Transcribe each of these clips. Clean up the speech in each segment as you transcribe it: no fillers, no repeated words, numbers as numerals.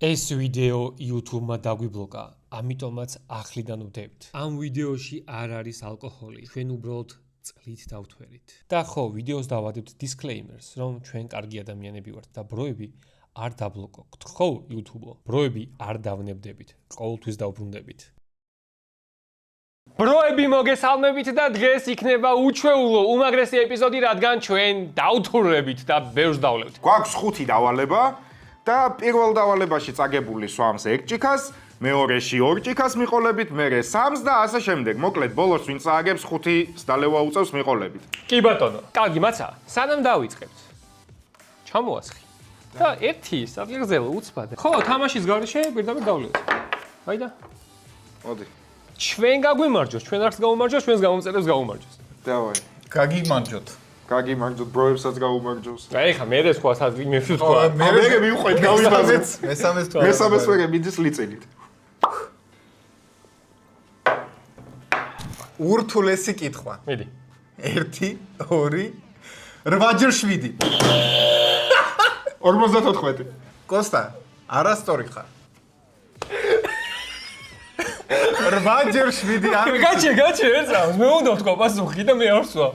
ეს ვიდეო YouTube-მა დაგვიბლოკა, ამიტომაც ახლიდან ვდევთ. ამ ვიდეოში არ არის ალკოჰოლი, ჩვენ უბრალოდ წყლით დავთვერით. და ხო, ვიდეოს დავადებთ disclaimers, რომ ჩვენ კარგი ადამიანები ვართ და ბროები არ დაბლოკოთ. ხო, YouTube-ო, ბროები არ დავნებდებით, ყოველთვის დავბრუნდებით. ბროები მოგესალმებით და დღეს იქნება უჩვეულო უმაგრესი ეპიზოდი, რადგან ჩვენ დავთურებით და ბევრს დავლევთ. გვაქვს 5 დავალება და პირველ დავალებაში წაგებული სვამს 1 ჭიქას, მეორეში 2 ჭიქას მიყოლებით, მერე 3-ს და ასე შემდეგ. მოკლედ, ბოლოს ვინც წააგებს 5-ს დალევა უწევს მიყოლებით. კი ბატონო, კარგი მაცა, სანამ დავიწყებთ. ჩამოასხი. და ერთი სადღეგრძელო უცბად. ხო, თამაშის გარეშე პირდაპირ დავლევთ. აიდა. მოდი. ჩვენ გაგვიმარჯოს, ჩვენ არც გაუმარჯოს, ჩვენს გამომწერებს გაუმარჯოს. დავაი. გაგიმარჯოთ. გაგიმარჯოთ, ბროებსაც გაუმარჯოს. აი ხა მე ეს თქვა სადღი მე ვთქვა. მე მივყვეთ გავიმარჯოთ. მესამეს თქვა. მესამეს ვეგე მიდის ლიწილით. ურთულესი კითხვა. მიდი. 1 2 8 54. კოსტა, არასწორი ხარ. 8 არ გაჩე ერთს მე უნდა ვთქვა პასუხი და მე არ ვსვა.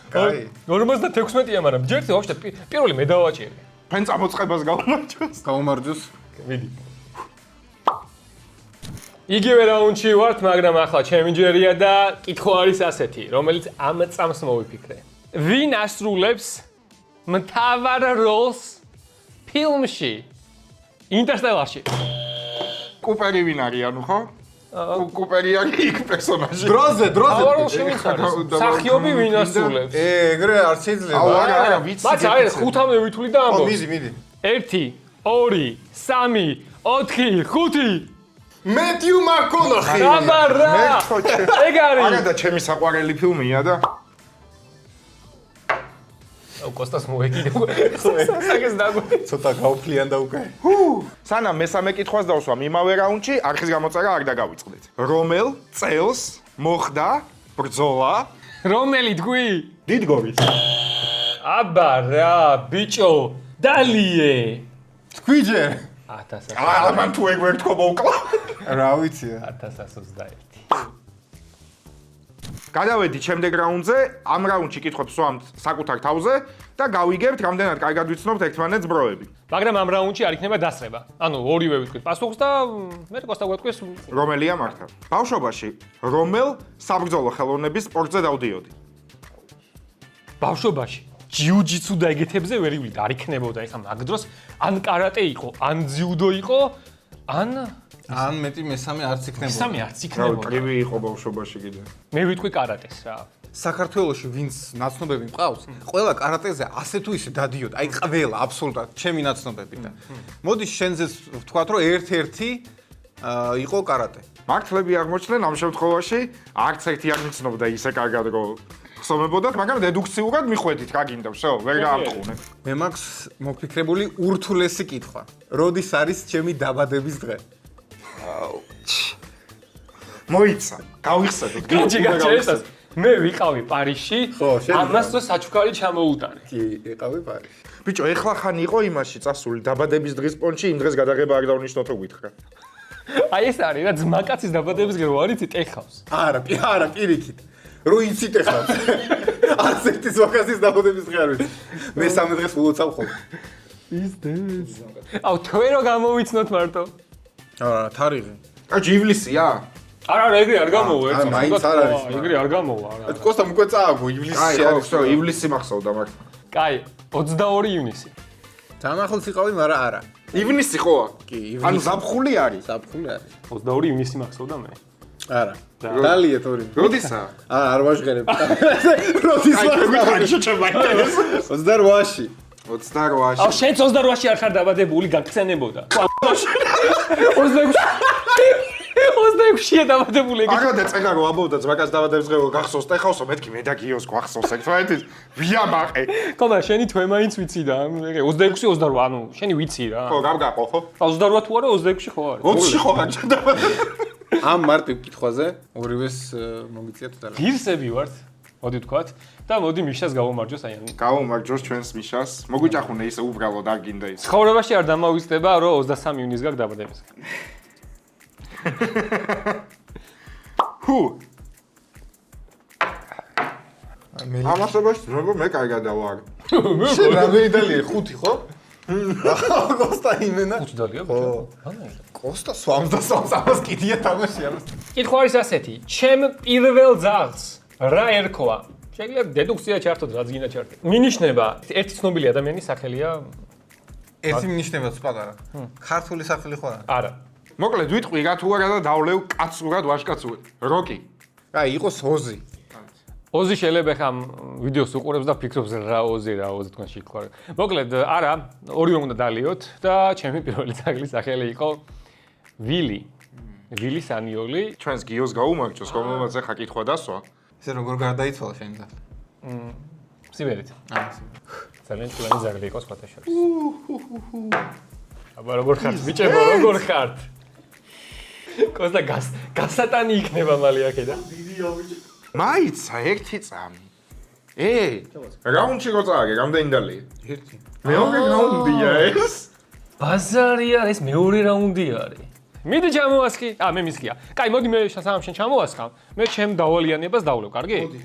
კაი. 56-ია, მაგრამ ჯერტი ვაფშე პირველი მე დავაჭერე. ფენ წამოწყებას გაუმარჯოს. გაუმარჯოს. მიდი. იგივე რაუნდში ვართ, მაგრამ ახლა ჩემი ჯერია და კითხვა არის ასეთი, რომელიც ამ წამს მოვიფიქრე. ვინ ასრულებს მთავარ როლს ფილმში ინტერსტელარში? კუპერი ვინ არის, ანუ ხო? კუპერი არის იქ პერსონაჟი. დროზე. სახიობი ვინ ასრულებს? ეგრე არ შეიძლება. არა, ვიცი. բայց არის 5-ამდე ვითვლი და ამბობ. მიდი. 1 2 3 4 5 მეტიუ მაკონახი. აბარა! ეგ არის. არა და ჩემი საყვარელი ფილმია და კოსტას მოეკიდე. საკეს დაგვე. ცოტა გავფლიან და უკვე. სანამ მესამე კითხვას დავსვამ იმავე რაუნდში, არხის გამოწერა არ დაგავიწყდეთ. რომელ წელს მოხდა ბრძოლა რომელი თქვი? დიდგორის? აბარა, ბიჭო, დალიე. თქვი ჯერ. 1000. აა, მან თუ ეგ ვერ თქო მოვკლა. რა ვიცი. 1021. გადავედით შემდეგ რაუნდზე, ამ რაუნდში კითხვებს ვსვამთ საკუთარ თავზე და გავიგებთ, რამდენად კარგად ვიცნობთ ერთმანეთს ბროები. მაგრამ ამ რაუნდში არ იქნება დასწრება. ანუ ორივე ვიტყვით პასუხს და მე კოსტა გვეტყვის რომელია მართა? ბავშვობაში რომელ საბრძოლო ხელოვნების სპორტზე დავდიოდი? ბავშვობაში ჯიუ-ჯიტსუ და ეგეთებზე ვერ ივლიდი, არ იქნებოდა ეხა მაგ დროს ან კარატე იყო, ან ძიუდო იყო, ან მეტი მესამე არც იქნებოდა. მესამე არც რავი, იქნებოდა. ტრივი იყო ბავშვობაში კიდე. მე ვიტყვი კარატეს რა. საქართველოში ვინც ნაცნობები მყავს, ყველა კარატეზე ასე თუ ისე დადიოდა. აი ყველა აბსოლუტურად ჩემი ნაცნობები და. მოდი შენზე ვთქვათ, რომ ერთ-ერთი იყო კარატე. მართლები აღმოჩნდნენ ამ შემთხვევაში, არც ერთი არ მიცნობდა ისე კარგად რომ ხსომებოდათ, მაგრამ დედუქციურად მიხვედით, რა გინდა, всё, ვერ გაამტყუნეთ. მე მაქვს მოფიქრებული ურთულესი კითხვა. როდის არის ჩემი დაბადების დღე? მოიცა, გავიხსენოთ. გაჩი ესას. მე ვიყავი პარიზში, ხო, შენ ამას რო საჩუქარი ჩამოუტანე. კი, ეყავი პარიზში. ბიჭო, ეხლა ხან იყო იმაში წასული დაბადების დღის პონჩი, იმ დღეს გადაღება არ დავნიშნოთ რო გითხრა. აი ეს არის რა ძმაკაცის დაბადების დღე რო არიცი ტეხავს. არა, პირიქით. რო იცით ეხავს. არც ერთი ზოგადის დაბადების დღე არ ვიცი. მესამე დღეს ულოცავ ხოლმე. ის დეს. აუ თქვენ რო გამოვიცნოთ მარტო. არა, თარიღი. აჩ ივლისია? არა, ეგრე არ გამოვა არა, მაინც არ არის. ეგრე არ გამოვა. კოსტა უკვე წააგო ივლისში აი, არის. ხო, ივლისი მახსოვდა მაგ. კაი, 22 ივნისი. დამახელს იყავი, მაგრამ არა. ივნისი ხოა? კი, ანუ ზაფხული არის. საფხული არის. 22 ივნისი მახსოვდა მე. არა. დალიეთ ორი. როდისა? არ ვაჟღერებ. როდის აი, ვაჟღერებ? შეჩემაინტერეს. 28-ში. 28-ში. აუ შენ 28-ში არ ხარ დაბადებული, გაგხსენებოდა. 26-ია დაბადებული ეგ. აგა და წეგა რო ამბობდა ძმაკაც დაბადების დღე გახსოვს ტეხავსო, მეთქი მე და გიოს გვახსოვს ერთმანეთის ვიამაყე. ხომ და შენი თვე მაინც ვიცი და ეგ 26 28, ანუ შენი ვიცი რა. ხო, გავგაყო ხო? 28 თუ არა 26-ში ხო არის. 20-ში ხო გაჭდა. ამ მარტივ კითხვაზე ორივეს მომიწიათ და. ღირსები ვართ. მოდი ვთქვათ და მოდი მიშას გავუმარჯოს აი ამ გავუმარჯოს ჩვენს მიშას. მოგვიჭახუნე ისე უბრალოდ არ გინდა ის. ცხოვრებაში არ დამავიწყდება რომ 23 ივნისს გაგ დაბადების. ჰუ ამასობაში როგორ მე კარგად დავარ. შენ რამდენი დალია 5 ხო? კოსტა იმენა. 5 დალია ბიჭო. კოსტა 73 ამას კიდია თამაში ამას. კითხვა არის ასეთი, ჩემ პირველ ძაღლს რა ერქვა? შეიძლება დედუქცია ჩართოთ, რაც გინდა ჩართოთ. მინიშნება ერთი ცნობილი ადამიანის სახელია? ერთი მინიშნებაც პატარა. ქართული სახელი ხო არა? არა. მოკლედ ვიტყვი რა თუ არა და დავლევ კაცურად ვაშკაცურად. როკი. აი იყოს ოზი. ოზი შეიძლება ხა ვიდეოს უყურებს და ფიქრობს რა ოზი თქვენ შეკვა. მოკლედ არა, ორივე უნდა დალიოთ და ჩემი პირველი ძაღლის სახელი იყო ვილი. ვილი სანიოლი. ჩვენს გიოს გაუმარჯოს, რომელმაც ახლა კითხვა დასვა. ესე როგორ გარდაიცვალა შენი ძაღლი? სიბერით. აა. ძალიან ჭკვიანი ძაღლი იყო სხვათა შორის. აბა როგორ ხართ ბიჭებო, როგორ ხართ? კოსტა გასატანი იქნება მალე აქედან. მაიცა ერთი წამი. რაუნდში რო წააგე, რამდენი დალია? ერთი. მეორე რაუნდია ეს. ბაზარი არის, მეორე რაუნდი არის. მიდი ჩამოვასხი. მე მისკია. კაი, მოდი მე შესაძლოა შენ ჩამოვასხავ. მე ჩემ დავალიანებას დავლევ, კარგი? მოდი.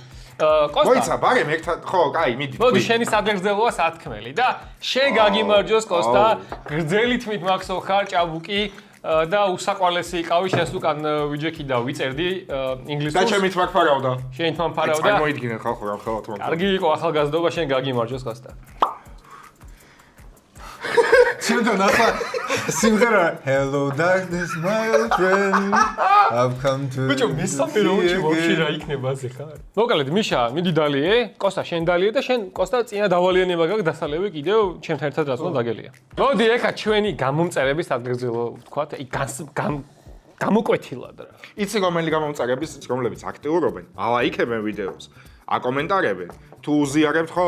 კოსტა. მოიცა, ბაგე მეკთან, ხო, კაი, მიდი. მოდი შენი საგრძელოა სათქმელი და შენ გაგიმარჯოს კოსტა. გრძელი თმით მაქსო ხარ ჭაბუკი და უსაყვალესი იყავი შენს უკან ვიჯექი და ვიწერდი ინგლისურს. და ჩემით მაგფარავდა. შენით მამფარავდა. წარმოიდგინე ხალხო რა ხელათ მაგ. კარგი იყო ახალგაზრდობა შენ გაგიმარჯოს კოსტა. შენთან ახლა სიმღერა Hello darkness my old friend I've come to ბიჭო მესამე რაუნდში ვაფშე რა იქნება ასე ხარ? მოკლედ მიშა, მიდი დალიე, კოსტა შენ დალიე და შენ კოსტა წინა დავალიანება გაქვს დასალევი კიდევ ჩემთან ერთად რაც უნდა დაგელია. მოდი ეხა ჩვენი გამომწერების ადგილზე ვთქვათ, გამოკვეთილად რა. იცი რომელი გამომწერების, რომლებიც აქტიურობენ, ალაიქებენ ვიდეოს, აკომენტარებენ, თუ უზიარებთ ხო?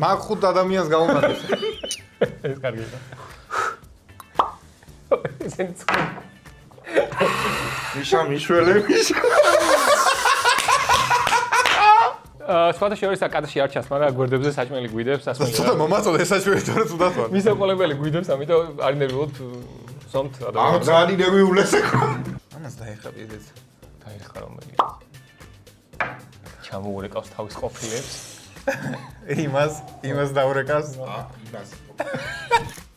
მაგ 5 ადამიანს გავუმარჯოს. ეს კარგია. ესენიც მიშა მიშველები. სხვათა შორის აკადრში არ ჩანს, მაგრამ გვერდებზე საჭმელი გვიდებს, სასმელი. ცოტა მომაწოდე საჭმელი თორე თუდად ვარ. მისაყოლებელი გვიდებს, ამიტომ არ ნერვიულობთ ზომთ ამ ძალიან ნერვიულეს ეკო. ამას დაეხაბი ეს. დაიხა რომელია. ჩამოურეკავს თავის ყოფილებს. იმას დაურეკავს. იმას.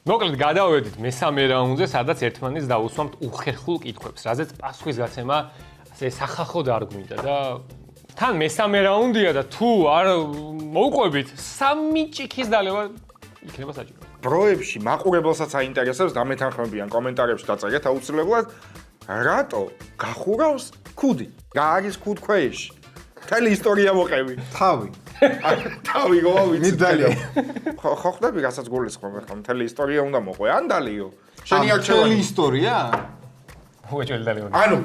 მოკლედ გადავედით მესამე რაუნდზე, სადაც ერთმანეთს დაუსვამთ უხერხულ კითხვებს, რაზეც პასუხის გაცემა ასე სახახოდ არ გვინდა და თან მესამე რაუნდია და თუ არ მოუყვებით, 3 ჭიქის დალევა იქნება საჭირო. პროებში მაყურებელსაც აინტერესებს და მეთანხმებიან კომენტარებში დაწერეთ აუცილებლად რატო გახურავს ქუდი? რა არის ქუდქვეში? მთელი ისტორია მოყევი. თავი. თავი გოა ვიცი. მიდალია. ხო ხდები რასაც გულისხმობ ხომ მთელი ისტორია უნდა მოყვე ან დალიო? შენი არჩევანი ისტორია? უეჭველი დალევა. ანუ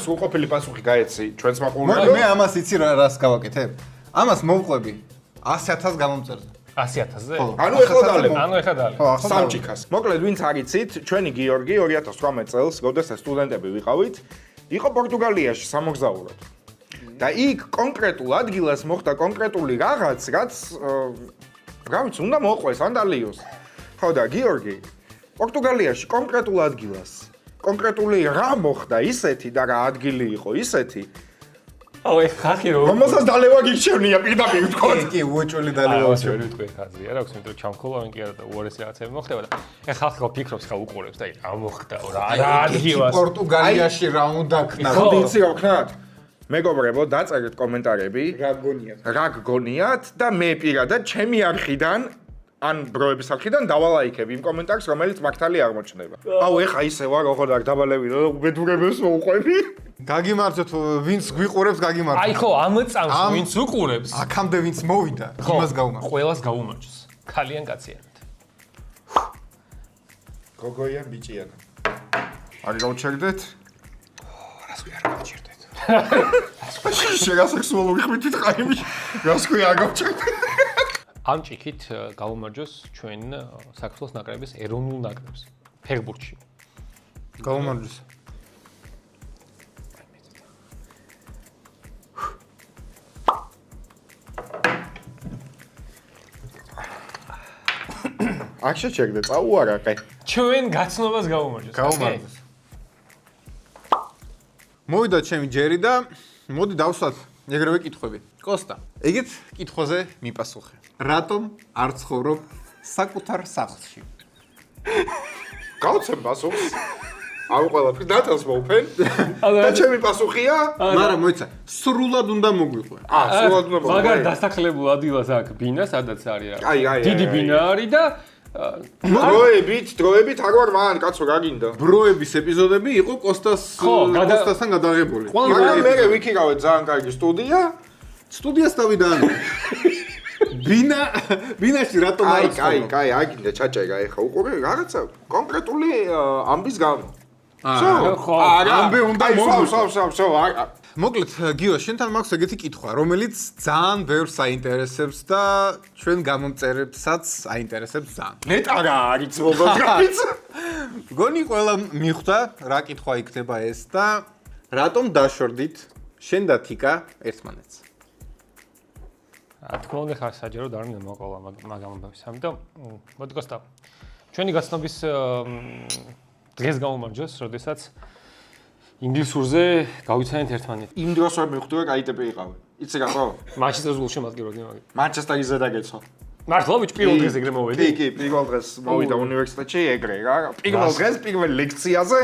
სრულყოფილი პასუხი გაეცი ჩვენს მე მაყურებელს. ამას იცი რას გავაკეთებ? ამას მოვყვები 100,000 გამომწერზე. 100,000-ზე? ანუ ეხლა დალევ. ანუ ეხლა დალე. ხო, ახლა სამჭიქას. მოკლედ ვინც არ იცით, ჩვენი გიორგი 2018 წელს, როდესაც სტუდენტები ვიყავით, იყო პორტუგალიაში სამოგზაუროდ. და იქ კონკრეტულ ადგილას მოხდა კონკრეტული რაღაც, რაც რა ვიცი, უნდა მოყვეს ან დალიოს. ხო და გიორგი პორტუგალიაში კონკრეტულ ადგილას კონკრეტული რა მოხდა ისეთი და რა ადგილი იყო ისეთი, აუ ეს ხალხი რო რომელსაც დალევა გირჩევნია პირდაპირ ვთქვათ. კი, უეჭველი დალევა. ვერ ვიტყვი ხაზი, არა აქვს, იმიტომ რომ ჩამქოლავენ კი არა და უარესი რაღაცები მოხდება და ეს ხალხი ხო ფიქრობს, ხა უყურებს და რა მოხდა, რა ადგილას. პორტუგალიაში რა უნდა ქნა? ხო, იცი რა ვქნათ? მეგობრებო, დაწერეთ კომენტარები, რა გონიათ? რა გგონიათ და მე პირადად ჩემი არხიდან ან ბროების არხიდან დავალაიქებ იმ კომენტარს, რომელიც მაგთალი აღმოჩნდება. აუ, ეხა ისე ვარ, ოღონდ არ დავალევი, რომ უბედურებელს მოუყვები. გაგიმარჯოთ, ვინც გვიყურებს, გაგიმარჯოთ. აი ხო, ამ წამს ვინც უყურებს, აქამდე ვინც მოვიდა, იმას გაუმარჯოს. ყველას გაუმარჯოს. ქალიან კაციანად. გოგოიან ბიჭიანა. არ გავჩერდეთ? რას ქვია რა გავჩერდეთ? შეგასექსუალური ხმით ვიტყაიმი. რას ქვია არ გავჩერდეთ? ამ ჭიქით გაუმარჯოს ჩვენ საქართველოს ნაკრების ეროვნულ ნაკრებს ფეხბურთში. გაუმარჯოს. აქ შეჩერდე, წაუარაყე. ჩვენ გაცნობას გაუმარჯოს. გაუმარჯოს. მოვიდა ჩემი ჯერი და მოდი დავსვათ ეგრევე კითხვები. კოსტა, ეგეთ კითხვაზე მიპასუხე. რატომ არ ცხოვრობ საკუთარ სახლში? გავცემ პასუხს. აუ ყველაფერს დათელს მოვფენ. და ჩემი პასუხია? მაგრამ მოიცა, სრულად უნდა მოგვიყვე. სულად უნდა მოვფენ. მაგარ დასახლებულ ადგილას აქ ბინა, სადაც არის რა. აი. დიდი ბინა არის და დროებით არ ვარ მან, კაცო, რა გინდა? ბროების ეპიზოდები იყო კოსტასთან გადაღებული. მაგრამ მე ვიქირავე ძალიან კარგი სტუდია. სტუდიას დავიდან. ბინაში რატომ არ ცხოვრობ? კაი, აგინდა ჩაჭერა ეხა უყურე რაღაცა კონკრეტული ამბის გამო. ამბე უნდა მოვსავ. მოკლედ, გიო, შენთან მაქვს ეგეთი კითხვა, რომელიც ძალიან ბევრს აინტერესებს და ჩვენ გამომწერებსაც აინტერესებს ძალიან. ნეტა რა არის მოგოძრავიც? გონი ყველა მიხვდა, რა კითხვა იქნება ეს და რატომ დაშორდით შენ და თიკა ერთმანეთს? რა თქმა უნდა ხარ საჯარო და არ მინდა მოყოლა მაგამბებს. ამიტომ მოდი კოსტა. ჩვენი გაცნობის დღეს გამომარჯოს, როდესაც ინგლისურზე გავიცანეთ ერთმანეთს. იმ დროს ვერ მივხვდი რა კაი ტიპი იყავი. იცი რა ხო? მანჩესტერის გულში მატკივრობდი მაგით. მანჩესტერის ზედა გეცო. მართლა ვიճ პირველ დღეს ეგრე მოვედი? კი, პირველ დღეს მოვიდა უნივერსიტეტში ეგრე რა. პირველ დღეს პირველ ლექციაზე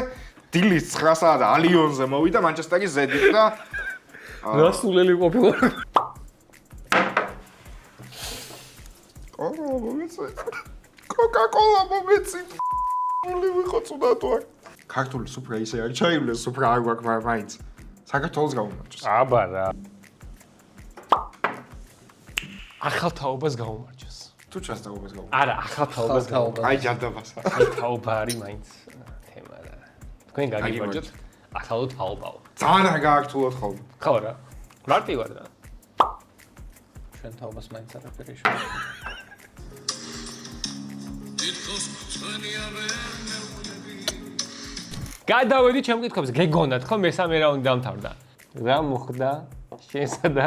დილის 9 საათზე ალიონზე მოვიდა მანჩესტერის ზედით და რასულელი ყოფილა. კოკა-კოლა მომეცით. ნული ვიყო ცუდათო აქ. ქართული სუფრა ისე არ ჩაივლეს, სუფრა არ გვაქვს მაინც. საქართველოს გამომარჯოს. აბა რა. ახალ თაობას გამომარჯოს. თუ ჩას თაობას გამომარჯოს. არა, ახალ თაობას გამომარჯოს. აი ჯანდაბასა. თაობა არის მაინც თემა რა. თქვენ გაგიმარჯოთ ახალ თაობაო. ძალიან არ გააქტულად ხოლმე. ხო რა. მარტივად რა. ჩვენ თაობას მაინც არაფერი შეგვიძლია. გადავედი ჩემ კითხვებზე, გეგონათ ხო მესამე რაუნდი დამთავრდა. რა მოხდა შენსა და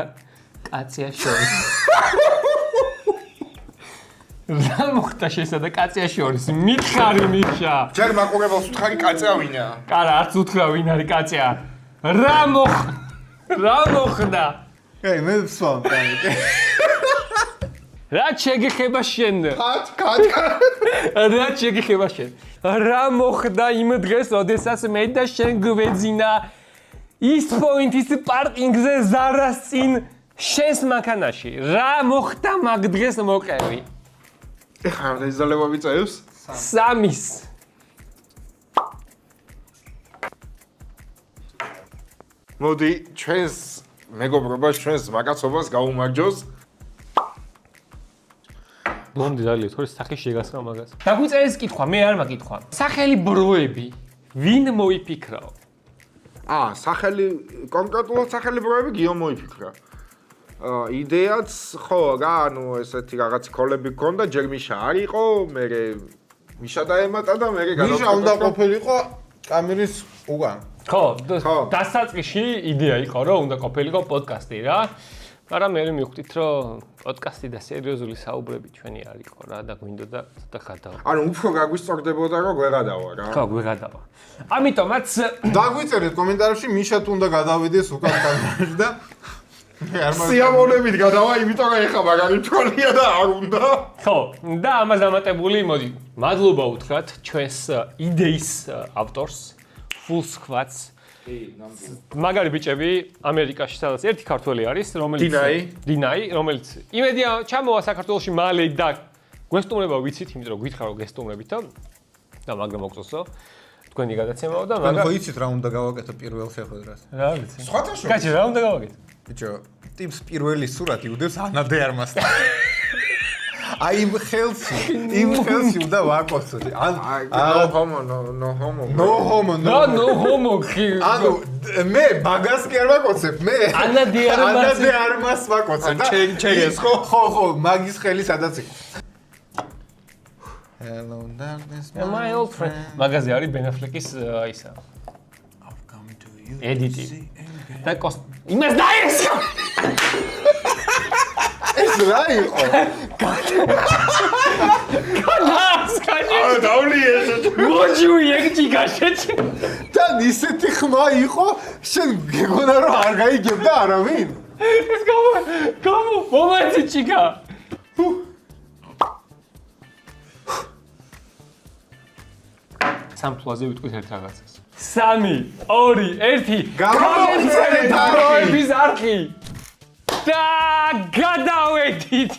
კაცია შორის? რა მოხდა შენსა და კაცია შორის? მითხარი მიშა. ჯერ მაყურებელს ვთხარი კაცია ვინაა? კარა არც უთხრა ვინ არის კაცია. რა მოხდა? კაი, მე ვსვამ, კაი. რა შეგეხება შენ? კატ. რა შეგეხება შენ? რა მოხდა იმ დღეს, როდესაც მე და შენ გვეძინა ის პოინტის პარკინგზე ზარას წინ შენს მანქანაში? რა მოხდა მაგ დღეს მოყევი? ეხლა რამდენი ზალება ვიწევს? 3-ის. მოდი ჩვენს მეგობრობას, ჩვენს მაგაცობას გაუმარჯოს. ბონდი დალია, თორე სახე შეგასხა მაგას. დაგვიწერეს კითხვა, მე არ მაგითხვა. სახელი ბროები ვინ მოიფიქრაო? სახელი კონკრეტულად სახელი ბროები გიო მოიფიქრა. იდეაც ხო, რა, ანუ ესეთი რაღაც კოლები გქონდა, ჯერ მიშა არ იყო, მე მიშა დაემატა და მე მიშა უნდა ყოფილიყო კამერის უგან. ხო, დასაწყისში იდეა იყო, რომ უნდა ყოფილიყო პოდკასტი რა. მაგრამ მე მივხვდით, რომ პოდკასტი და სერიოზული საუბრები ჩვენი არ იყო რა და გვინდოდა ცოტა გადავა. ანუ უფრო გაგვისწორდებოდა, რომ გვეღადავა რა. ხო, გვეღადავა. ამიტომაც დაგვიწერეთ კომენტარებში მიშა თუ უნდა გადავიდეს უკან კამერაში და სიამოვნებით გადავა, იმიტომ რომ ეხა მაგარი თვალია და არ უნდა. ხო, და ამას დამატებული, მოდი, მადლობა უთხრათ ჩვენს იდეის ავტორს, Full Squads. მაგარი ბიჭები ამერიკაში, სადაც ერთი ქართველი არის, რომელიც დინაი, რომელიც იმედია ჩამოვა საქართველოში მალე და გვესტუმრება ვიცით, იმიტომ რომ გითხრა რომ გესტუმრებითო და მაგრამ მოგწოსო თქვენი გადაცემაო და მაგრამ ხო იცით რა უნდა გავაკეთო პირველ შეხვედრას? რა ვიცი. სხვათა შორის. კაცი რა უნდა გავაკეთო? ბიჭო, ტიპს პირველი სურათი უდევს ანა დე არმასთან. აი იმ ხელში უნდა ვაკოცო. no homo. No homo. ანუ მე მაგას კი არ ვაკოცებ, მე ანა დე არმას ვაკოცებ. ჩეგეს ხო? ხო, მაგის ხელი სადაც იყო. Hello darkness my old friend. მაგაზე არის Ben Affleck-ის ისა. I've come to you. ედიტი. და იმას დაიესო. ეს რა იყო? მოჯუი ეგჭიკა შეჭი. თან ისეთი ხმა იყო, შენ გეგონა რომ არ გაიგებდა არავინ? ეს გამო მომენტი ჭიკა. სამთვალზე ვიტყვით ერთ რაღაცას. 3, 2, 1. გამოვწერეთ დროების არხი. და გადავედით.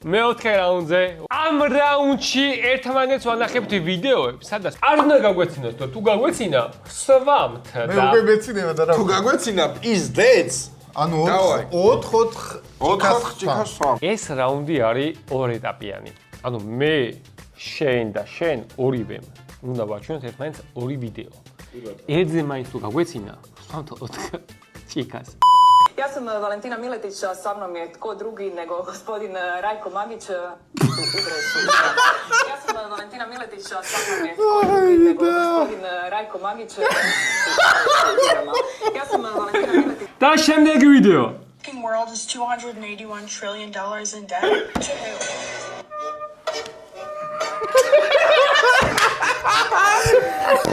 მეოთხე რაუნდზე. ამ რაუნდში ერთმანეთს ვანახებთ ვიდეოებს, სადაც არ უნდა გაგვეცინოთ, თუ გაგვეცინა, სვამთ მე და უკვე მეცინება და რა. თუ გაგვეცინა პიზდეც. ანუ დავაი. 4 ჭიქას სვამ. ეს რაუნდი არის ორ ეტაპიანი. ანუ მე, შენ და შენ ორივემ უნდა ვაჩვენოთ ერთმანეთს ორი ვიდეო. ერთზე მაინც თუ გაგვეცინა, სვამთ 4 ჭიქას. Ja sam Valentina Miletić, a sa mnom je tko drugi nego gospodin Rajko Magić. Ja sam Valentina Miletić, a sa mnom je tko drugi nego gospodin Rajko Magić. Ja sam Valentina Miletić. და შემდეგი ვიდეო. The world is $281 trillion in debt. To who?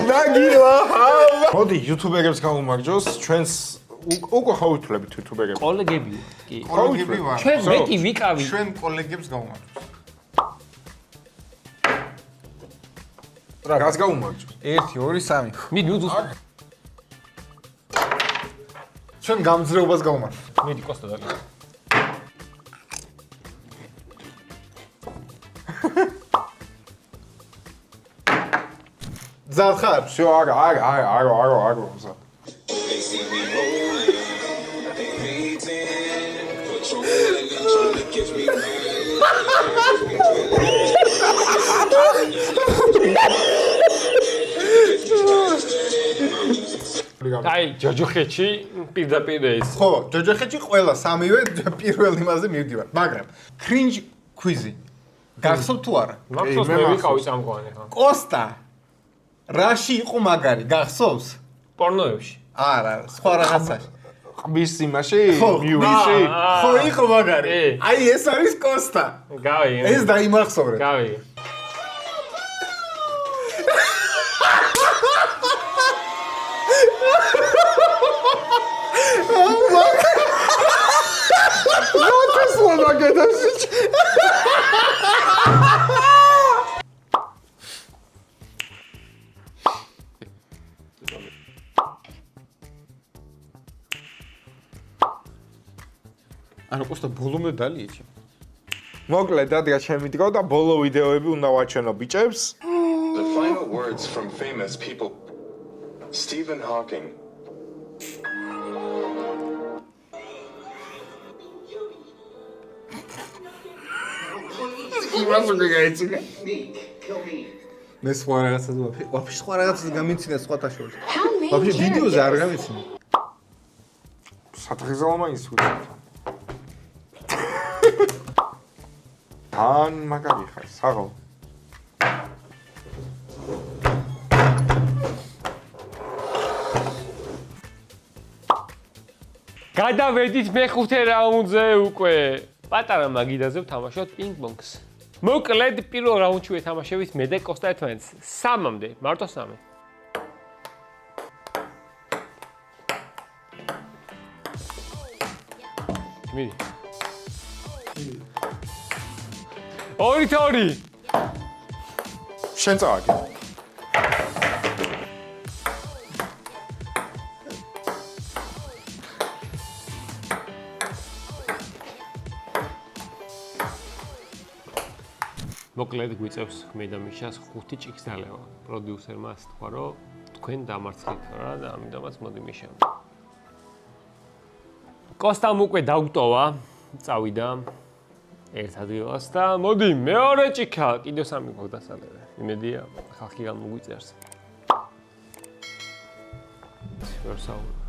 ნაგილა. მოდი იუთუბერებს გავუმარჯოს, ჩვენს უკვე ხავითვლებით იუთუბერებს. კოლეგები კი. კოლეგები ვარ. ჩვენ მეტი ვიკავი. ჩვენ კოლეგებს გავუმარჯოს. რას გავუმარჯოს? 1 2 3. მიდი უძუ. ჩვენ გამძლეობას გავუმარჯოს. მიდი კოსტა დაგა. ზად ხარ? всё, არა. აი, ჯოჯოხეთში პირდაპირ ეს. ხო, ჯოჯოხეთში ყველა სამივე პირველ იმაზე მივდივარ, მაგრამ cringe quiz-ი. გახსოვთ თუ არა? მახსოვს მე მე მახსოვს. ვიყავი წამყვანი ხა. კოსტა რაში იყო მაგარი, გახსოვს? პორნოებში. არა, სხვა რაღაცაში. ყბის იმაში, ხო, მიუში. ხო, იყო მაგარი. კი. აი ეს არის კოსტა. გავი. ეს დაიმახსოვრე. გავი. ანუ კოსტა ბოლომდე დალიეჩი. მოკლედ, დადგა ჩემი დრო და ბოლო ვიდეოები უნდა ვაჩვენო ბიჭებს. The final words from famous people. Stephen Hawking. მე სხვა რაღაცას ვაფშე სხვა რაღაცას გამიცინა სხვათა შორის. ვაფშე ვიდეოზე არ გამიცინა. სათხიზალმა ისვი. თან მაგარი ხარ, საღო. გადავედით მეხუთე რაუნდზე უკვე. პატარა მაგიდაზე ვთამაშოთ პინგ-პონგს. მოკლედ პირველ რაუნდში ვეთამაშებით მე და კოსტა ერთმანეთს. 3-მდე, მარტო 3. მიდი. 2-2. შენ წავაგე. მოკლედ გვიწევს მე და მიშას 5 ჭიქს დალევა. პროდიუსერმა თქვა, რომ თქვენ დამარცხეთ რა და ამიტომაც მოდი მიშა. კოსტამ უკვე დაგვტოვა, წავიდა ერთ ადგილას და მოდი მეორე ჭიქა, კიდევ 3 გვაქვს დასალევე. იმედია ხალხი გამოგვიწერს. ვერსაული.